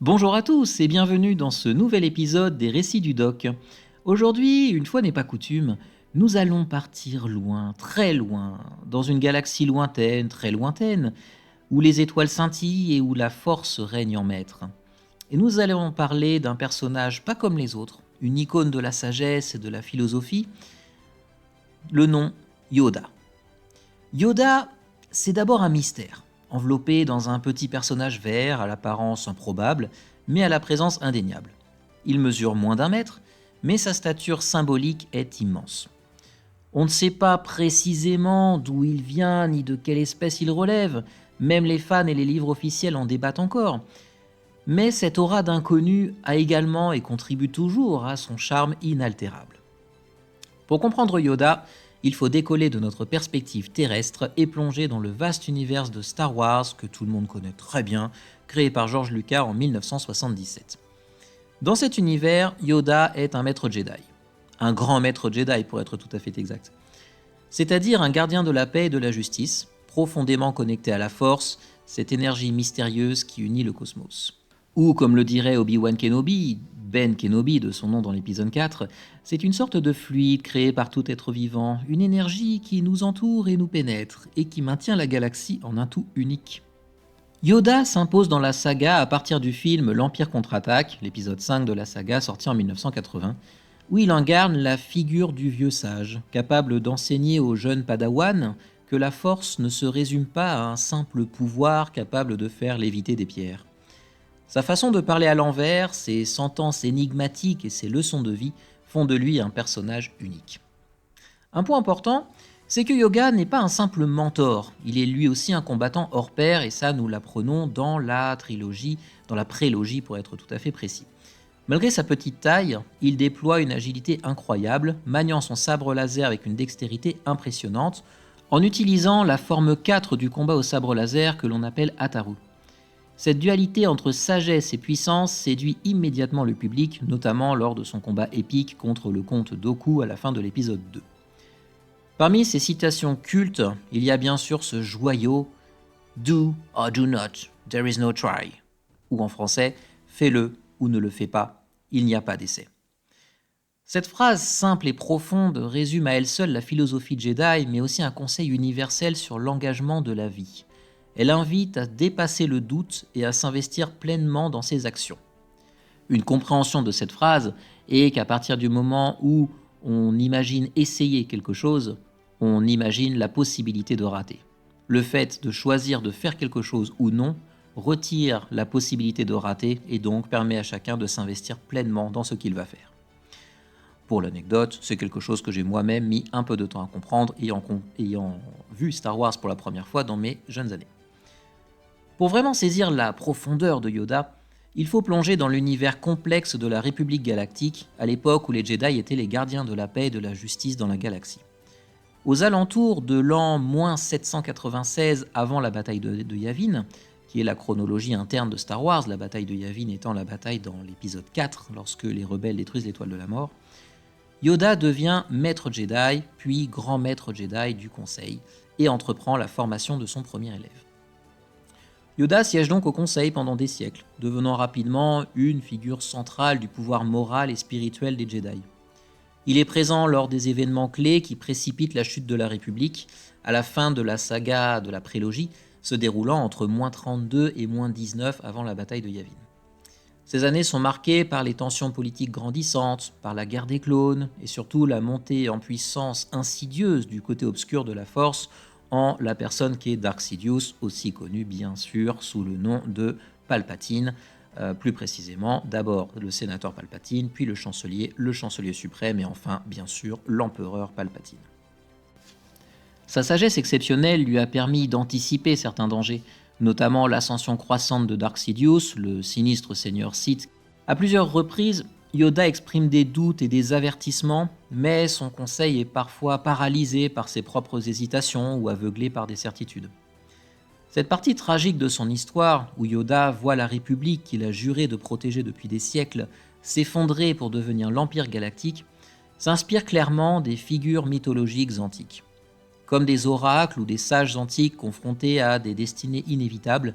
Bonjour à tous et bienvenue dans ce nouvel épisode des Récits du Doc. Aujourd'hui, une fois n'est pas coutume, nous allons partir loin, très loin, dans une galaxie lointaine, très lointaine, où les étoiles scintillent et où la force règne en maître. Et nous allons parler d'un personnage pas comme les autres, une icône de la sagesse et de la philosophie, le nom Yoda. Yoda, c'est d'abord un mystère, enveloppé dans un petit personnage vert à l'apparence improbable, mais à la présence indéniable. Il mesure moins d'1 mètre, mais sa stature symbolique est immense. On ne sait pas précisément d'où il vient ni de quelle espèce il relève, même les fans et les livres officiels en débattent encore. Mais cette aura d'inconnu a également et contribue toujours à son charme inaltérable. Pour comprendre Yoda, il faut décoller de notre perspective terrestre et plonger dans le vaste univers de Star Wars que tout le monde connaît très bien, créé par George Lucas en 1977. Dans cet univers, Yoda est un maître Jedi. Un grand maître Jedi pour être tout à fait exact. C'est-à-dire un gardien de la paix et de la justice, profondément connecté à la Force, cette énergie mystérieuse qui unit le cosmos. Ou comme le dirait Obi-Wan Kenobi, Ben Kenobi de son nom dans l'épisode 4, c'est une sorte de fluide créé par tout être vivant, une énergie qui nous entoure et nous pénètre, et qui maintient la galaxie en un tout unique. Yoda s'impose dans la saga à partir du film L'Empire contre-attaque, l'épisode 5 de la saga sorti en 1980, où il incarne la figure du vieux sage, capable d'enseigner aux jeunes padawans que la force ne se résume pas à un simple pouvoir capable de faire léviter des pierres. Sa façon de parler à l'envers, ses sentences énigmatiques et ses leçons de vie font de lui un personnage unique. Un point important, c'est que Yoda n'est pas un simple mentor, il est lui aussi un combattant hors pair et ça nous l'apprenons dans la trilogie, dans la prélogie pour être tout à fait précis. Malgré sa petite taille, il déploie une agilité incroyable, maniant son sabre laser avec une dextérité impressionnante, en utilisant la forme 4 du combat au sabre laser que l'on appelle Ataru. Cette dualité entre sagesse et puissance séduit immédiatement le public, notamment lors de son combat épique contre le comte Dooku à la fin de l'épisode 2. Parmi ces citations cultes, il y a bien sûr ce joyau « Do or do not, there is no try » ou en français « Fais-le ou ne le fais pas, il n'y a pas d'essai ». Cette phrase simple et profonde résume à elle seule la philosophie Jedi, mais aussi un conseil universel sur l'engagement de la vie. Elle invite à dépasser le doute et à s'investir pleinement dans ses actions. Une compréhension de cette phrase est qu'à partir du moment où on imagine essayer quelque chose, on imagine la possibilité de rater. Le fait de choisir de faire quelque chose ou non retire la possibilité de rater et donc permet à chacun de s'investir pleinement dans ce qu'il va faire. Pour l'anecdote, c'est quelque chose que j'ai moi-même mis un peu de temps à comprendre ayant vu Star Wars pour la première fois dans mes jeunes années. Pour vraiment saisir la profondeur de Yoda, il faut plonger dans l'univers complexe de la République galactique, à l'époque où les Jedi étaient les gardiens de la paix et de la justice dans la galaxie. Aux alentours de l'an -796 avant la bataille de Yavin, qui est la chronologie interne de Star Wars, la bataille de Yavin étant la bataille dans l'épisode 4, lorsque les rebelles détruisent l'étoile de la mort, Yoda devient maître Jedi, puis grand maître Jedi du Conseil, et entreprend la formation de son premier élève. Yoda siège donc au Conseil pendant des siècles, devenant rapidement une figure centrale du pouvoir moral et spirituel des Jedi. Il est présent lors des événements clés qui précipitent la chute de la République, à la fin de la saga de la prélogie, se déroulant entre -32 et -19 avant la bataille de Yavin. Ces années sont marquées par les tensions politiques grandissantes, par la guerre des clones, et surtout la montée en puissance insidieuse du côté obscur de la Force, en la personne qui est Darth Sidious, aussi connu bien sûr sous le nom de Palpatine, plus précisément d'abord le sénateur Palpatine, puis le chancelier suprême et enfin bien sûr l'empereur Palpatine. Sa sagesse exceptionnelle lui a permis d'anticiper certains dangers, notamment l'ascension croissante de Darth Sidious, le sinistre seigneur Sith. À plusieurs reprises, Yoda exprime des doutes et des avertissements, mais son conseil est parfois paralysé par ses propres hésitations ou aveuglé par des certitudes. Cette partie tragique de son histoire, où Yoda voit la République qu'il a juré de protéger depuis des siècles s'effondrer pour devenir l'Empire galactique, s'inspire clairement des figures mythologiques antiques. Comme des oracles ou des sages antiques confrontés à des destinées inévitables,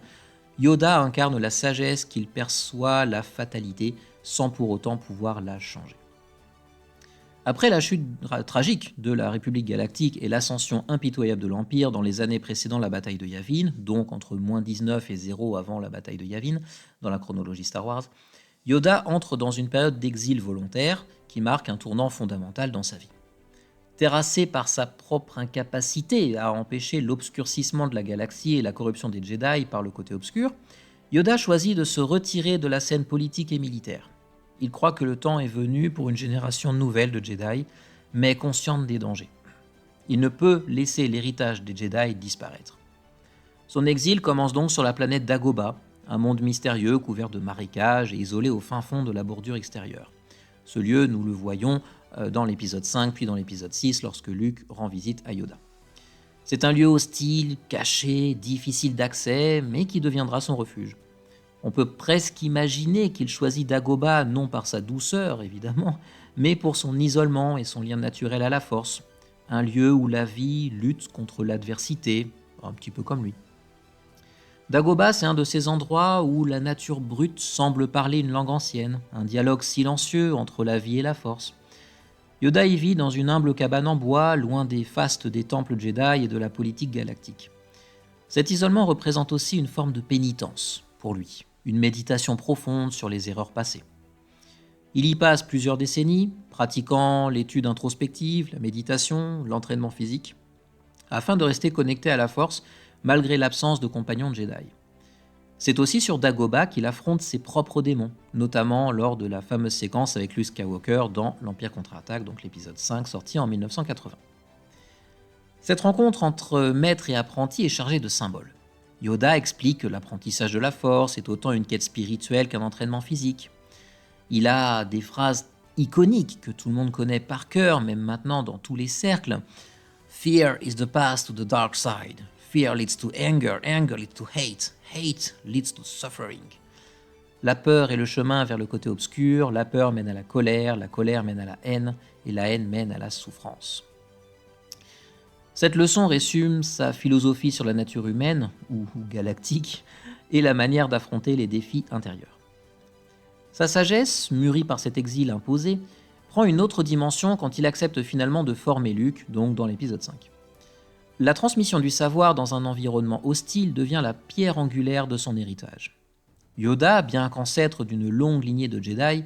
Yoda incarne la sagesse qu'il perçoit la fatalité sans pour autant pouvoir la changer. Après la chute tragique de la République galactique et l'ascension impitoyable de l'Empire dans les années précédant la bataille de Yavin, donc entre -19 et 0 avant la bataille de Yavin, dans la chronologie Star Wars, Yoda entre dans une période d'exil volontaire qui marque un tournant fondamental dans sa vie. Terrassé par sa propre incapacité à empêcher l'obscurcissement de la galaxie et la corruption des Jedi par le côté obscur, Yoda choisit de se retirer de la scène politique et militaire. Il croit que le temps est venu pour une génération nouvelle de Jedi, mais consciente des dangers. Il ne peut laisser l'héritage des Jedi disparaître. Son exil commence donc sur la planète Dagobah, un monde mystérieux couvert de marécages et isolé au fin fond de la bordure extérieure. Ce lieu, nous le voyons dans l'épisode 5 puis dans l'épisode 6 lorsque Luke rend visite à Yoda. C'est un lieu hostile, caché, difficile d'accès, mais qui deviendra son refuge. On peut presque imaginer qu'il choisit Dagobah non par sa douceur, évidemment, mais pour son isolement et son lien naturel à la Force. Un lieu où la vie lutte contre l'adversité, un petit peu comme lui. Dagobah, c'est un de ces endroits où la nature brute semble parler une langue ancienne, un dialogue silencieux entre la vie et la Force. Yoda y vit dans une humble cabane en bois, loin des fastes des temples Jedi et de la politique galactique. Cet isolement représente aussi une forme de pénitence, pour lui, une méditation profonde sur les erreurs passées. Il y passe plusieurs décennies, pratiquant l'étude introspective, la méditation, l'entraînement physique, afin de rester connecté à la Force malgré l'absence de compagnons de Jedi. C'est aussi sur Dagobah qu'il affronte ses propres démons, notamment lors de la fameuse séquence avec Luke Skywalker dans l'Empire contre-attaque, donc l'épisode 5 sorti en 1980. Cette rencontre entre maître et apprenti est chargée de symboles. Yoda explique que l'apprentissage de la Force est autant une quête spirituelle qu'un entraînement physique. Il a des phrases iconiques que tout le monde connaît par cœur, même maintenant dans tous les cercles. « Fear is the path to the dark side. Fear leads to anger. Anger leads to hate. Hate leads to suffering. » La peur est le chemin vers le côté obscur, la peur mène à la colère mène à la haine, et la haine mène à la souffrance. Cette leçon résume sa philosophie sur la nature humaine, ou galactique, et la manière d'affronter les défis intérieurs. Sa sagesse, mûrie par cet exil imposé, prend une autre dimension quand il accepte finalement de former Luke, donc dans l'épisode 5. La transmission du savoir dans un environnement hostile devient la pierre angulaire de son héritage. Yoda, bien qu'ancêtre d'une longue lignée de Jedi,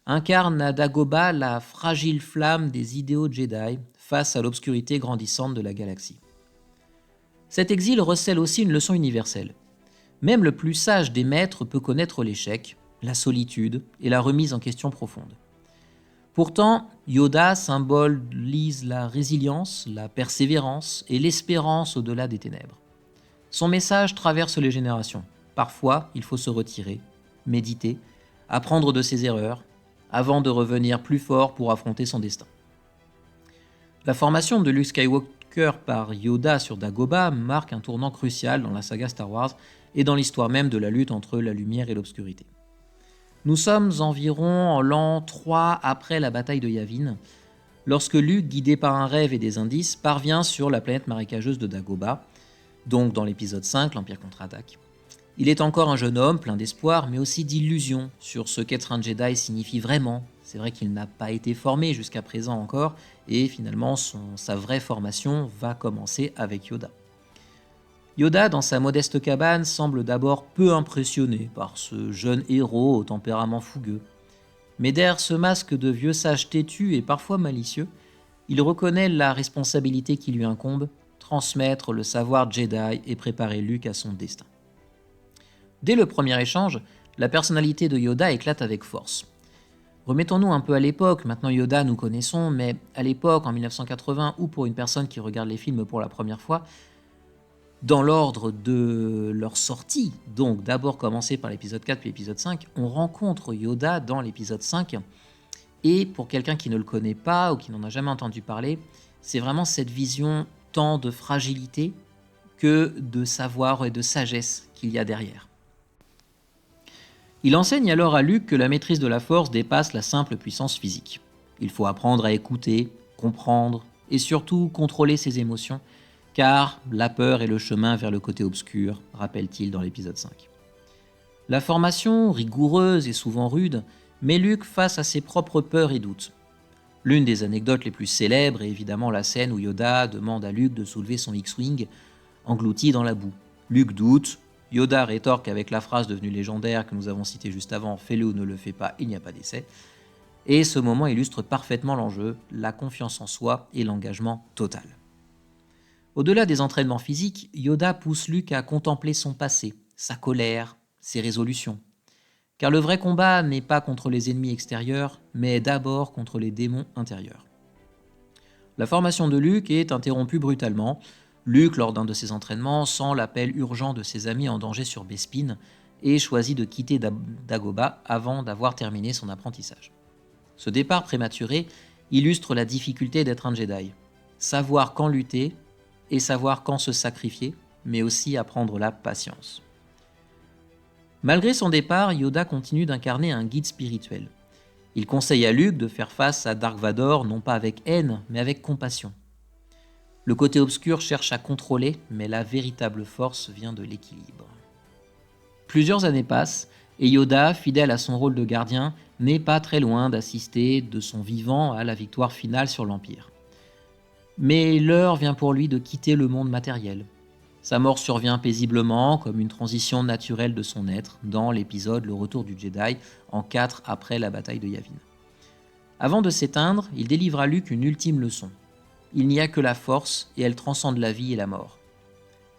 incarne à Dagobah la fragile flamme des idéaux Jedi face à l'obscurité grandissante de la galaxie. Cet exil recèle aussi une leçon universelle. Même le plus sage des maîtres peut connaître l'échec, la solitude et la remise en question profonde. Pourtant, Yoda symbolise la résilience, la persévérance et l'espérance au-delà des ténèbres. Son message traverse les générations. Parfois, il faut se retirer, méditer, apprendre de ses erreurs, avant de revenir plus fort pour affronter son destin. La formation de Luke Skywalker par Yoda sur Dagobah marque un tournant crucial dans la saga Star Wars et dans l'histoire même de la lutte entre la lumière et l'obscurité. Nous sommes environ en l'an 3 après la bataille de Yavin, lorsque Luke, guidé par un rêve et des indices, parvient sur la planète marécageuse de Dagobah, donc dans l'épisode 5, l'Empire contre-attaque. Il est encore un jeune homme plein d'espoir, mais aussi d'illusions sur ce qu'être un Jedi signifie vraiment. C'est vrai qu'il n'a pas été formé jusqu'à présent encore, et finalement sa vraie formation va commencer avec Yoda. Yoda, dans sa modeste cabane, semble d'abord peu impressionné par ce jeune héros au tempérament fougueux. Mais derrière ce masque de vieux sage têtu et parfois malicieux, il reconnaît la responsabilité qui lui incombe, transmettre le savoir Jedi et préparer Luke à son destin. Dès le premier échange, la personnalité de Yoda éclate avec force. Remettons-nous un peu à l'époque, maintenant Yoda nous connaissons, mais à l'époque, en 1980, ou pour une personne qui regarde les films pour la première fois, dans l'ordre de leur sortie, donc d'abord commencer par l'épisode 4 puis l'épisode 5, on rencontre Yoda dans l'épisode 5, et pour quelqu'un qui ne le connaît pas ou qui n'en a jamais entendu parler, c'est vraiment cette vision tant de fragilité que de savoir et de sagesse qu'il y a derrière. Il enseigne alors à Luke que la maîtrise de la force dépasse la simple puissance physique. Il faut apprendre à écouter, comprendre et surtout contrôler ses émotions, car la peur est le chemin vers le côté obscur, rappelle-t-il dans l'épisode 5. La formation, rigoureuse et souvent rude, met Luke face à ses propres peurs et doutes. L'une des anecdotes les plus célèbres est évidemment la scène où Yoda demande à Luke de soulever son X-Wing englouti dans la boue. Luke doute, Yoda rétorque avec la phrase devenue légendaire que nous avons citée juste avant « Fais-le ou ne le fais pas, il n'y a pas d'essai ». Et ce moment illustre parfaitement l'enjeu, la confiance en soi et l'engagement total. Au-delà des entraînements physiques, Yoda pousse Luke à contempler son passé, sa colère, ses résolutions. Car le vrai combat n'est pas contre les ennemis extérieurs, mais d'abord contre les démons intérieurs. La formation de Luke est interrompue brutalement. Luke, lors d'un de ses entraînements, sent l'appel urgent de ses amis en danger sur Bespin et choisit de quitter Dagobah avant d'avoir terminé son apprentissage. Ce départ prématuré illustre la difficulté d'être un Jedi. Savoir quand lutter et savoir quand se sacrifier, mais aussi apprendre la patience. Malgré son départ, Yoda continue d'incarner un guide spirituel. Il conseille à Luke de faire face à Dark Vador non pas avec haine, mais avec compassion. Le côté obscur cherche à contrôler, mais la véritable force vient de l'équilibre. Plusieurs années passent, et Yoda, fidèle à son rôle de gardien, n'est pas très loin d'assister de son vivant à la victoire finale sur l'Empire. Mais l'heure vient pour lui de quitter le monde matériel. Sa mort survient paisiblement, comme une transition naturelle de son être, dans l'épisode Le Retour du Jedi, en 4 après la bataille de Yavin. Avant de s'éteindre, il délivre à Luke une ultime leçon. Il n'y a que la force, et elle transcende la vie et la mort.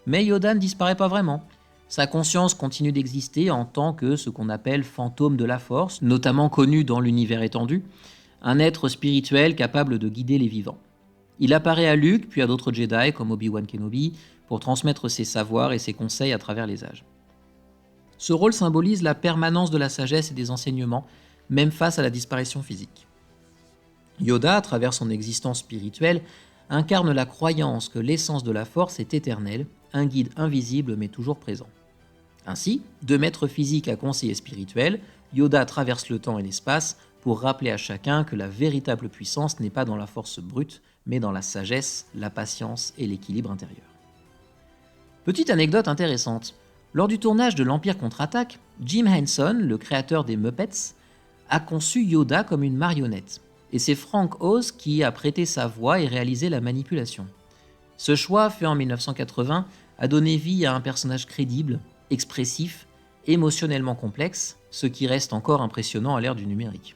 Mais Yoda ne disparaît pas vraiment. Sa conscience continue d'exister en tant que ce qu'on appelle fantôme de la force, notamment connu dans l'univers étendu, un être spirituel capable de guider les vivants. Il apparaît à Luke, puis à d'autres Jedi comme Obi-Wan Kenobi, pour transmettre ses savoirs et ses conseils à travers les âges. Ce rôle symbolise la permanence de la sagesse et des enseignements, même face à la disparition physique. Yoda, à travers son existence spirituelle, incarne la croyance que l'essence de la force est éternelle, un guide invisible mais toujours présent. Ainsi, de maître physique à conseiller spirituel, Yoda traverse le temps et l'espace pour rappeler à chacun que la véritable puissance n'est pas dans la force brute, mais dans la sagesse, la patience et l'équilibre intérieur. Petite anecdote intéressante, lors du tournage de l'Empire contre-attaque, Jim Henson, le créateur des Muppets, a conçu Yoda comme une marionnette, et c'est Frank Oz qui a prêté sa voix et réalisé la manipulation. Ce choix, fait en 1980, a donné vie à un personnage crédible, expressif, émotionnellement complexe, ce qui reste encore impressionnant à l'ère du numérique.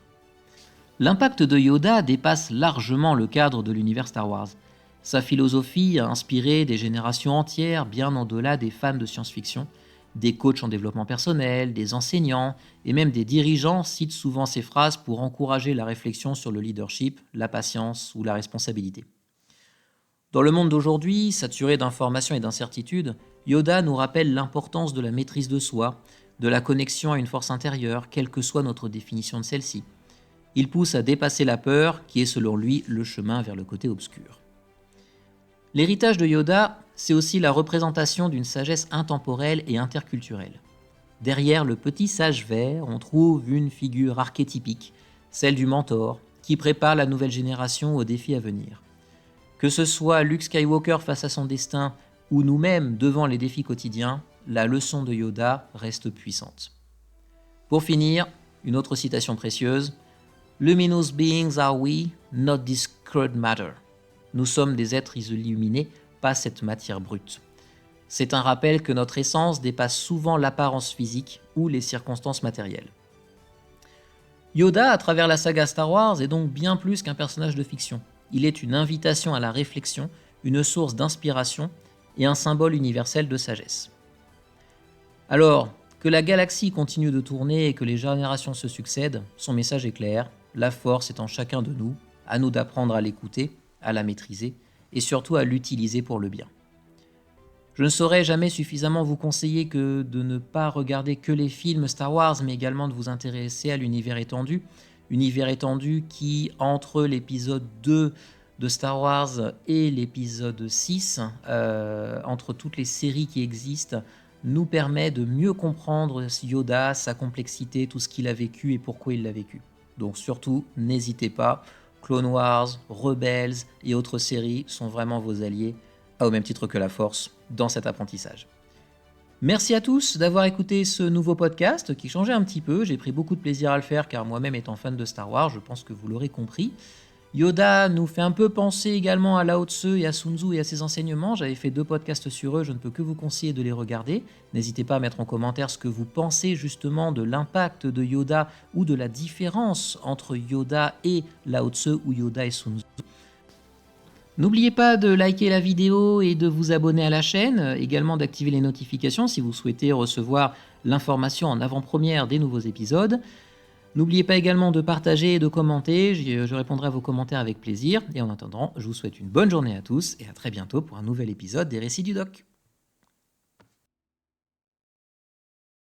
L'impact de Yoda dépasse largement le cadre de l'univers Star Wars. Sa philosophie a inspiré des générations entières bien au-delà des fans de science-fiction. Des coachs en développement personnel, des enseignants et même des dirigeants citent souvent ces phrases pour encourager la réflexion sur le leadership, la patience ou la responsabilité. Dans le monde d'aujourd'hui, saturé d'informations et d'incertitudes, Yoda nous rappelle l'importance de la maîtrise de soi, de la connexion à une force intérieure, quelle que soit notre définition de celle-ci. Il pousse à dépasser la peur, qui est selon lui le chemin vers le côté obscur. L'héritage de Yoda, c'est aussi la représentation d'une sagesse intemporelle et interculturelle. Derrière le petit sage vert, on trouve une figure archétypique, celle du mentor, qui prépare la nouvelle génération aux défis à venir. Que ce soit Luke Skywalker face à son destin ou nous-mêmes devant les défis quotidiens, la leçon de Yoda reste puissante. Pour finir, une autre citation précieuse. « Luminous beings are we, not this crude matter ». Nous sommes des êtres illuminés, pas cette matière brute. C'est un rappel que notre essence dépasse souvent l'apparence physique ou les circonstances matérielles. Yoda, à travers la saga Star Wars, est donc bien plus qu'un personnage de fiction. Il est une invitation à la réflexion, une source d'inspiration et un symbole universel de sagesse. Alors, que la galaxie continue de tourner et que les générations se succèdent, son message est clair, la force est en chacun de nous, à nous d'apprendre à l'écouter, à la maîtriser et surtout à l'utiliser pour le bien. Je ne saurais jamais suffisamment vous conseiller que de ne pas regarder que les films Star Wars, mais également de vous intéresser à l'univers étendu qui, entre l'épisode 2 de Star Wars et l'épisode 6, entre toutes les séries qui existent, nous permet de mieux comprendre Yoda, sa complexité, tout ce qu'il a vécu et pourquoi il l'a vécu. Donc surtout, n'hésitez pas, Clone Wars, Rebels et autres séries sont vraiment vos alliés, au même titre que la Force, dans cet apprentissage. Merci à tous d'avoir écouté ce nouveau podcast qui changeait un petit peu. J'ai pris beaucoup de plaisir à le faire car moi-même étant fan de Star Wars, je pense que vous l'aurez compris. Yoda nous fait un peu penser également à Lao Tzu et à Sun Tzu et à ses enseignements. J'avais fait 2 podcasts sur eux, je ne peux que vous conseiller de les regarder. N'hésitez pas à mettre en commentaire ce que vous pensez justement de l'impact de Yoda ou de la différence entre Yoda et Lao Tzu ou Yoda et Sun Tzu. N'oubliez pas de liker la vidéo et de vous abonner à la chaîne, également d'activer les notifications si vous souhaitez recevoir l'information en avant-première des nouveaux épisodes. N'oubliez pas également de partager et de commenter, je répondrai à vos commentaires avec plaisir. Et en attendant, je vous souhaite une bonne journée à tous et à très bientôt pour un nouvel épisode des Récits du Doc.